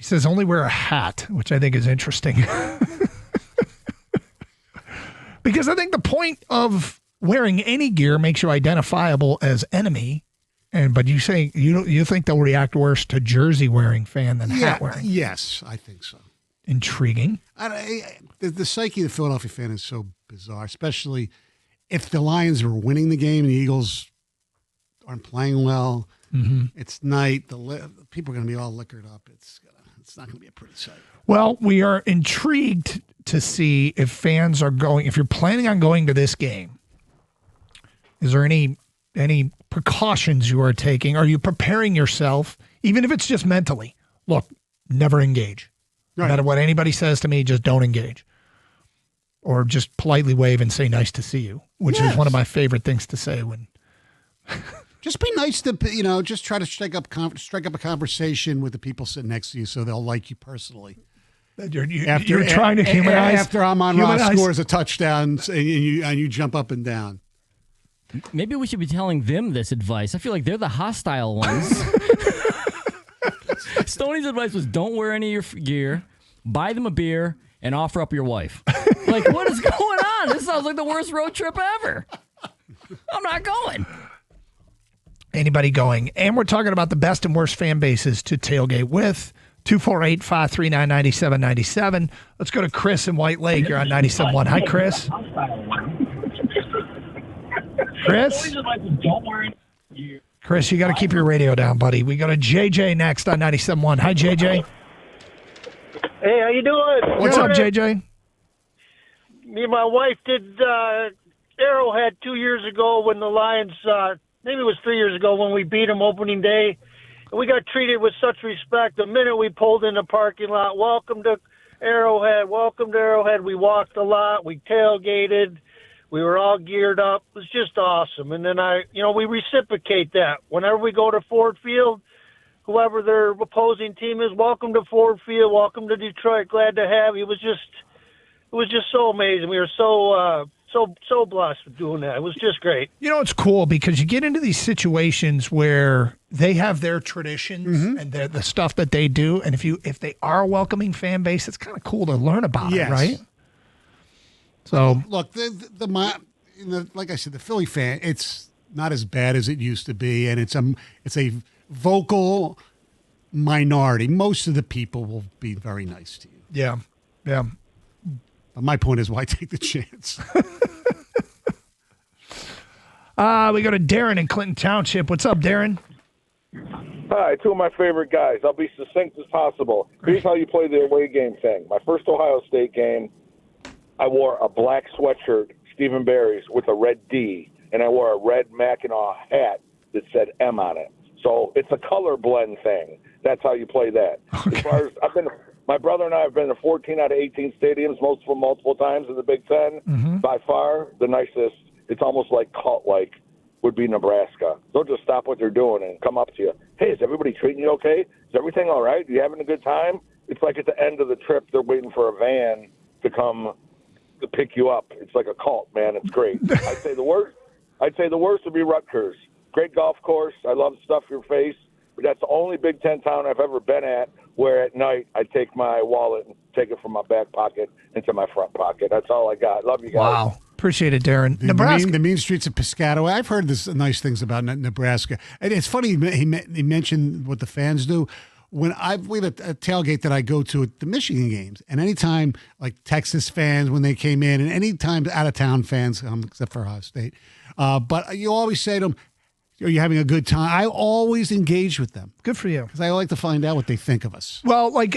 He says only wear a hat, which I think is interesting. Because I think the point of wearing any gear makes you identifiable as enemy. But you say you think they'll react worse to jersey wearing fan than hat wearing? Yes, I think so. Intriguing. The psyche of the Philadelphia fan is so bizarre, especially if the Lions are winning the game and the Eagles aren't playing well. Mm-hmm. It's night. People are going to be all liquored up. It's not going to be a pretty sight. Well, we are intrigued to see if fans are going. If you're planning on going to this game, is there any precautions you are taking? Are you preparing yourself, even if it's just mentally? Look, never engage. No matter what anybody says to me, just don't engage. Or just politely wave and say nice to see you, which is one of my favorite things to say when. Just be nice to, just try to strike up a conversation with the people sitting next to you so they'll like you personally. You're trying to humanize. After Amon-Ra scores a touchdown and you jump up and down. Maybe we should be telling them this advice. I feel like they're the hostile ones. Stoney's advice was don't wear any of your gear, buy them a beer, and offer up your wife. Like, what is going on? This sounds like the worst road trip ever. I'm not going. Anybody going? And we're talking about the best and worst fan bases to tailgate with. 248-539-9797. Let's go to Chris in White Lake. You're on 97.1. Hi, Chris. Chris, you got to keep your radio down, buddy. We go to JJ next on 97.1. Hi, JJ. Hey, how you doing? What's up, JJ? Me and my wife did Arrowhead 2 years ago when the Lions, maybe it was 3 years ago when we beat them opening day. And we got treated with such respect. The minute we pulled in the parking lot, welcome to Arrowhead, welcome to Arrowhead. We walked a lot. We tailgated. We were all geared up. It was just awesome. And then we reciprocate that. Whenever we go to Ford Field, whoever their opposing team is, welcome to Ford Field, welcome to Detroit. Glad to have you. It was just so amazing. We were so blessed with doing that. It was just great. It's cool because you get into these situations where they have their traditions and the stuff that they do, and if they are a welcoming fan base, it's kind of cool to learn about it, right? So look, like I said, the Philly fan, it's not as bad as it used to be, and it's a vocal minority. Most of the people will be very nice to you. Yeah. But my point is, why take the chance? We go to Darren in Clinton Township. What's up, Darren? Hi, two of my favorite guys. I'll be succinct as possible. Here's how you play the away game thing. My first Ohio State game, I wore a black sweatshirt, Stephen Barry's, with a red D, and I wore a red Mackinac hat that said M on it. So it's a color blend thing. That's how you play that. Okay. As far as my brother and I have been to 14 out of 18 stadiums, multiple times in the Big Ten. Mm-hmm. By far, the nicest. It's almost like cult-like would be Nebraska. They'll just stop what they're doing and come up to you. Hey, is everybody treating you okay? Is everything all right? Are you having a good time? It's like at the end of the trip, they're waiting for a van to come to pick you up. It's like a cult, man. It's great. I'd say the worst would be Rutgers. Great golf course. I love Stuff Your Face. But that's the only Big Ten town I've ever been at where at night I take my wallet and take it from my back pocket into my front pocket. That's all I got. Love you guys. Wow. Appreciate it, Darren. Nebraska. The mean streets of Piscataway. I've heard nice things about Nebraska. And it's funny he mentioned what the fans do. We have a tailgate that I go to at the Michigan games, and anytime like Texas fans when they came in, and anytime out of town fans, except for Ohio State, but you always say to them, "Are you having a good time?" I always engage with them. Good for you, because I like to find out what they think of us. Well, I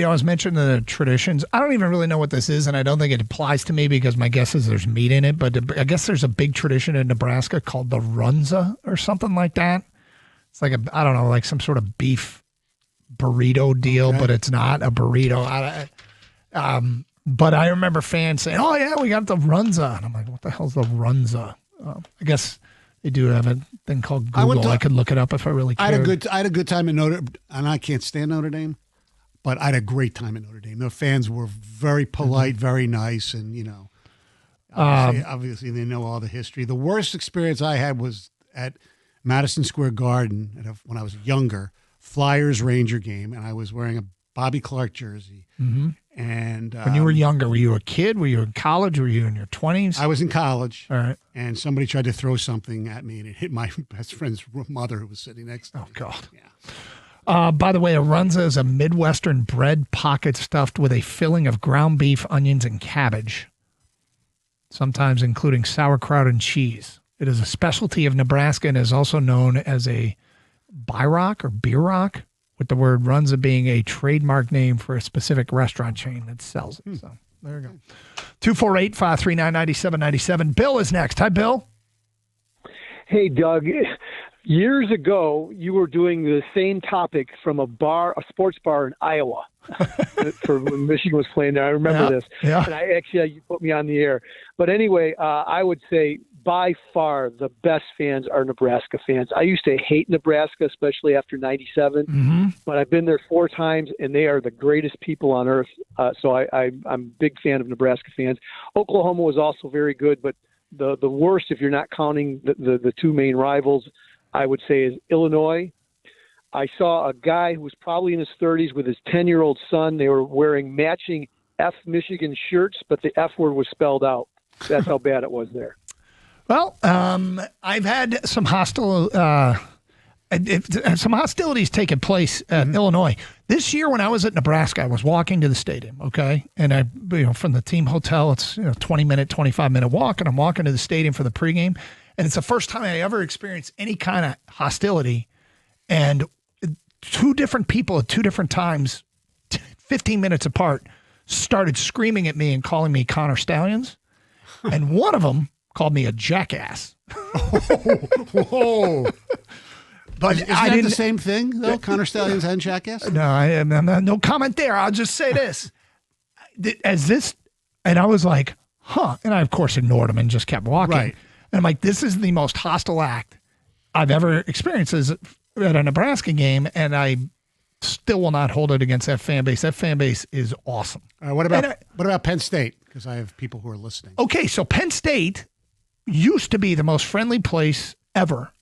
was mentioning the traditions. I don't even really know what this is, and I don't think it applies to me because my guess is there's meat in it. But I guess there's a big tradition in Nebraska called the runza or something like that. It's like like some sort of beef burrito deal, okay. But it's not a burrito. But I remember fans saying, "Oh yeah, we got the runza," and I'm like, "What the hell's the runza?" I guess they do have a thing called Google. I could look it up if I really cared. I had a good time at Notre Dame, and I can't stand Notre Dame, but I had a great time at Notre Dame. The fans were very polite, very nice, and obviously they know all the history. The worst experience I had was at Madison Square Garden when I was younger. Flyers Ranger game, and I was wearing a Bobby Clark jersey. And When you were younger, were you a kid? Were you in college? Were you in your 20s? I was in college. All right. And somebody tried to throw something at me, and it hit my best friend's mother who was sitting next to me. Oh, God. Yeah. By the way, a runza is a Midwestern bread pocket stuffed with a filling of ground beef, onions, and cabbage, sometimes including sauerkraut and cheese. It is a specialty of Nebraska and is also known as a bierock or beer rock, with the word runza being a trademark name for a specific restaurant chain that sells it. So there you go. 248-539-9797. Bill is next. Hi, Bill. Hey, Doug. Years ago, you were doing the same topic from a sports bar in Iowa for when Michigan was playing there. I remember this. Yeah. And you put me on the air. But anyway, I would say by far the best fans are Nebraska fans. I used to hate Nebraska, especially after 97, but I've been there 4 times, and they are the greatest people on earth. So I'm a big fan of Nebraska fans. Oklahoma was also very good, but the worst, if you're not counting the 2 main rivals, I would say is Illinois. I saw a guy who was probably in his 30s with his 10-year-old son. They were wearing matching F Michigan shirts, but the F word was spelled out. That's how bad it was there. Well, I've had some hostilities taking place in Illinois. This year when I was at Nebraska, I was walking to the stadium, okay? And from the team hotel, it's 20-minute, 25-minute walk, and I'm walking to the stadium for the pregame. And it's the first time I ever experienced any kind of hostility. And 2 different people at 2 different times, 15 minutes apart, started screaming at me and calling me Connor Stallions. And one of them called me a jackass. Whoa. But Isn't that the same thing, though? Connor Stallions and jackass? No, I'm not, no comment there. I'll just say this. And I was like, huh. And I, of course, ignored him and just kept walking. Right. And I'm like, this is the most hostile act I've ever experienced at a Nebraska game, and I still will not hold it against that fan base. That fan base is awesome. What about Penn State? Because I have people who are listening. Okay, so Penn State used to be the most friendly place ever.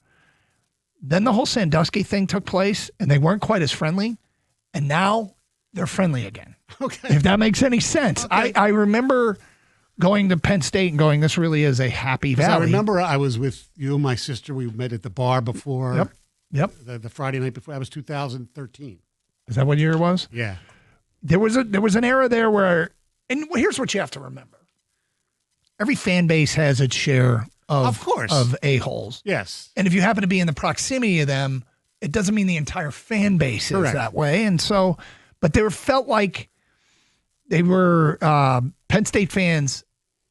Then the whole Sandusky thing took place, and they weren't quite as friendly, and now they're friendly again. Okay. If that makes any sense. Okay. I remember going to Penn State and going, this really is a happy valley. I remember I was with you and my sister. We met at the bar before. Yep. The Friday night before. That was 2013. Is that what year it was? Yeah. There was an era there where, and here's what you have to remember. Every fan base has its share of course, of a-holes. Yes. And if you happen to be in the proximity of them, it doesn't mean the entire fan base is Correct. that way. And so, but they felt like they were Penn State fans.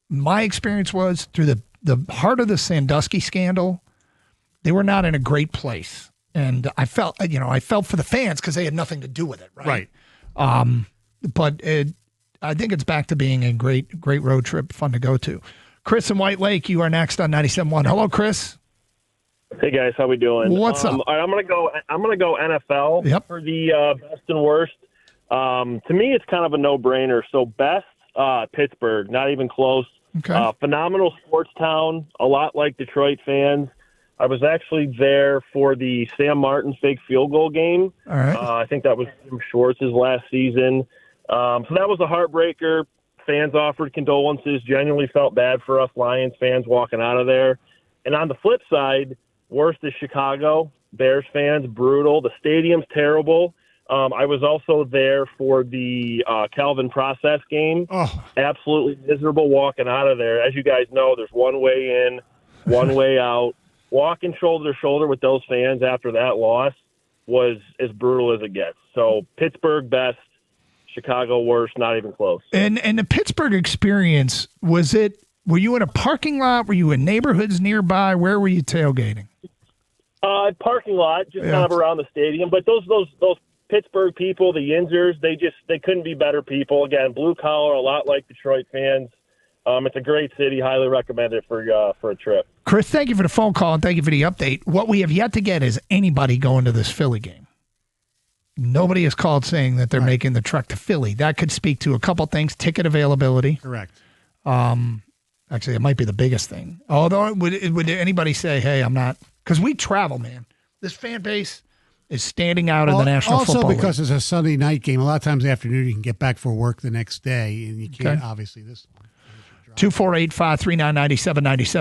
My experience was through the heart of the Sandusky scandal, they were not in a great place. And I felt for the fans because they had nothing to do with it. Right. But I think it's back to being a great road trip, fun to go to. Chris in White Lake, you are next on 97.1. Hello, Chris. Hey guys, how we doing? What's up? I'm gonna go NFL for the best and worst. To me, it's kind of a no-brainer. So best, Pittsburgh, not even close. Okay. Phenomenal sports town, a lot like Detroit fans. I was actually there for the Sam Martin fake field goal game. All right. I think that was Jim Schwartz's last season. So that was a heartbreaker. Fans offered condolences, genuinely felt bad for us Lions fans walking out of there. And on the flip side, worst is Chicago. Bears fans, brutal. The stadium's terrible. I was also there for the Calvin Process game. Oh. Absolutely miserable walking out of there. As you guys know, there's one way in, one way out. Walking shoulder to shoulder with those fans after that loss was as brutal as it gets. So Pittsburgh best, Chicago worst, not even close. And the Pittsburgh experience, were you in a parking lot? Were you in neighborhoods nearby? Where were you tailgating? Parking lot, just kind of around the stadium. But those Pittsburgh people, the Yinzers, they couldn't be better people. Again, blue collar, a lot like Detroit fans. It's a great city. Highly recommend it for a trip. Chris, thank you for the phone call and thank you for the update. What we have yet to get is anybody going to this Philly game. Nobody has called saying that they're making the trek to Philly. That could speak to a couple things: ticket availability. Correct. Actually, it might be the biggest thing. Although, would anybody say, "Hey, I'm not"? Because we travel, man. This fan base is standing out in the National also Football because League. it's a Sunday night game. A lot of times afternoon you can get back for work the next day, and you can't obviously this. 248-539-9797.